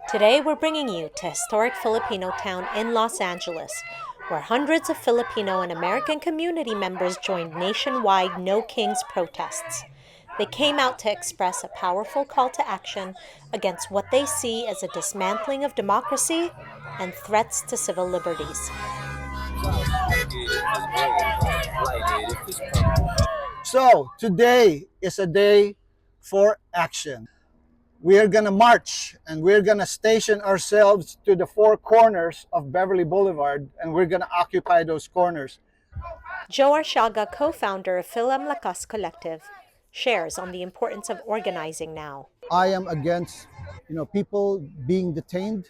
Today we're bringing you to Historic Filipinotown in Los Angeles, where hundreds of Filipino and American community members joined nationwide No Kings protests. They came out to express a powerful call to action against what they see as a dismantling of democracy and threats to civil liberties. So today is a day for action. We are gonna march and we're gonna station ourselves to the four corners of Beverly Boulevard, and we're gonna occupy those corners. Joe Arciaga, co-founder of Lacas Collective, shares on the importance of organizing now. I am against, people being detained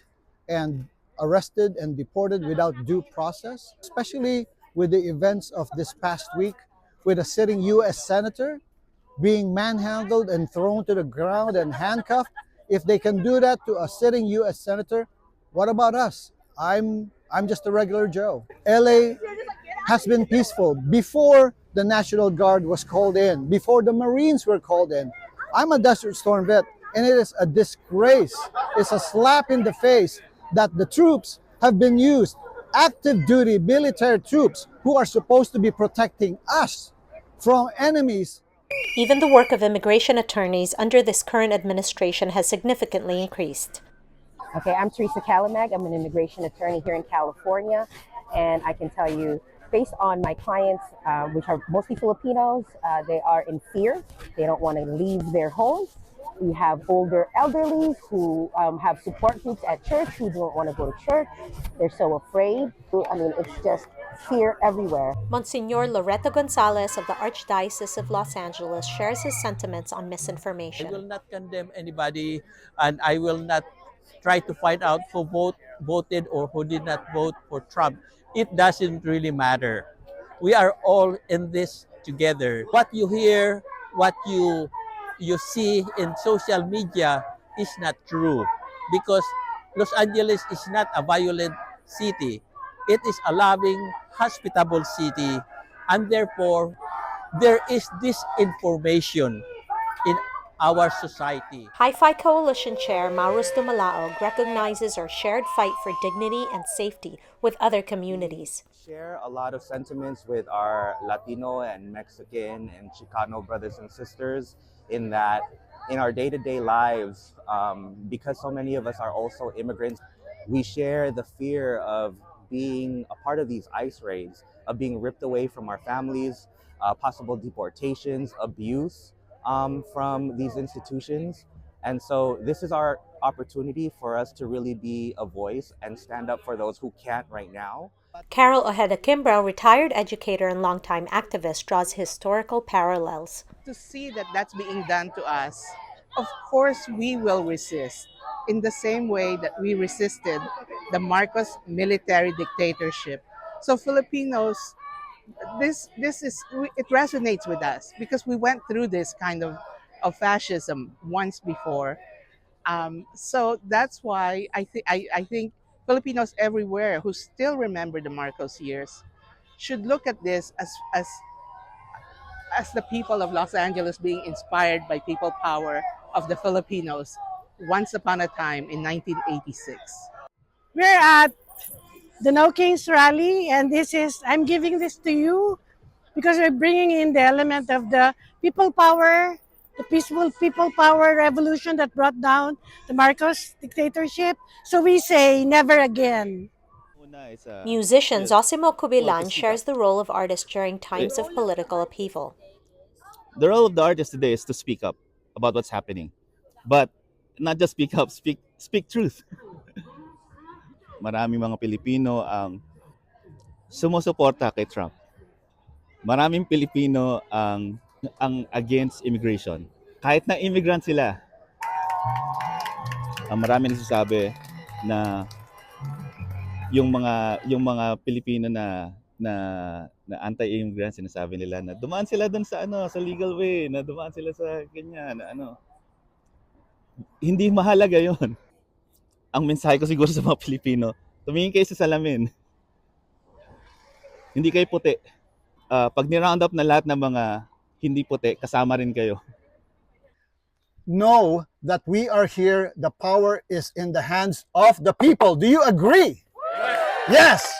and arrested and deported without due process, especially with the events of this past week with a sitting US senator being manhandled and thrown to the ground and handcuffed. If they can do that to a sitting US senator, what about us? I'm just a regular Joe. LA has been peaceful before the National Guard was called in, before the Marines were called in. I'm a Desert Storm vet, and it is a disgrace. It's a slap in the face that the troops have been used, active duty military troops who are supposed to be protecting us from enemies. Even the work of immigration attorneys under this current administration has significantly increased. Okay, I'm Theresa Calame. I'm an immigration attorney here in California, and I can tell you, based on my clients, which are mostly Filipinos, they are in fear. They don't want to leave their homes. We have older elderly who have support groups at church who don't want to go to church. They're so afraid. I mean, it's just fear everywhere. Monsignor Loretta Gonzalez of the Archdiocese of Los Angeles shares his sentiments on misinformation. I will not condemn anybody, and I will not try to find out who voted or who did not vote for Trump. It doesn't really matter. We are all in this together. What you hear, what you see in social media is not true, because Los Angeles is not a violent city. It is a loving, hospitable city, and therefore there is disinformation in our society. Hi-Fi Coalition Chair Marus Malao recognizes our shared fight for dignity and safety with other communities. Share a lot of sentiments with our Latino and Mexican and Chicano brothers and sisters in that in our day-to-day lives, because so many of us are also immigrants, we share the fear of being a part of these ICE raids, of being ripped away from our families, possible deportations, abuse from these institutions. And so this is our opportunity for us to really be a voice and stand up for those who can't right now. Carol Oetta Kimbra, retired educator and longtime activist, draws historical parallels. To see that that's being done to us, of course we will resist in the same way that we resisted the Marcos military dictatorship. So Filipinos, it resonates with us because we went through this kind of fascism once before. So that's why I think Filipinos everywhere who still remember the Marcos years should look at this as the people of Los Angeles being inspired by people power of the Filipinos once upon a time in 1986. We're at the No Kings rally, and I'm giving this to you because we're bringing in the element of the people power, the peaceful people power revolution that brought down the Marcos dictatorship. So we say never again. Musician Zosimo Cubilan shares the role of artists during times of political upheaval. The role of the artist today is to speak up about what's happening, but not just speak up, speak truth. Maraming mga Pilipino ang sumusuporta kay Trump. Maraming Pilipino ang against immigration. Kahit na immigrant sila, ang marami nagsasabi na yung mga Pilipino na anti-immigrant, sinasabi nila na dumaan sila doon sa sa legal way, na dumaan sila sa ganyan na hindi mahalaga 'yon. Ang mensahe ko siguro sa mga Pilipino, tumingin kayo sa salamin. Hindi kayo puti. Pag ni-round up na lahat ng mga hindi puti, kasama rin kayo. No that we are here, the power is in the hands of the people. Do you agree? Yes.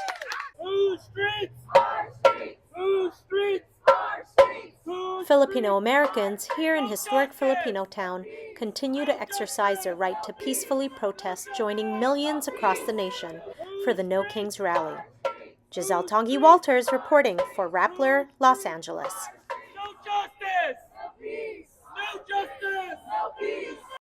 Filipino-Americans here in historic Filipinotown continue to exercise their right to peacefully protest, joining millions across the nation for the No Kings rally. Giselle Töngi Walters reporting for Rappler, Los Angeles.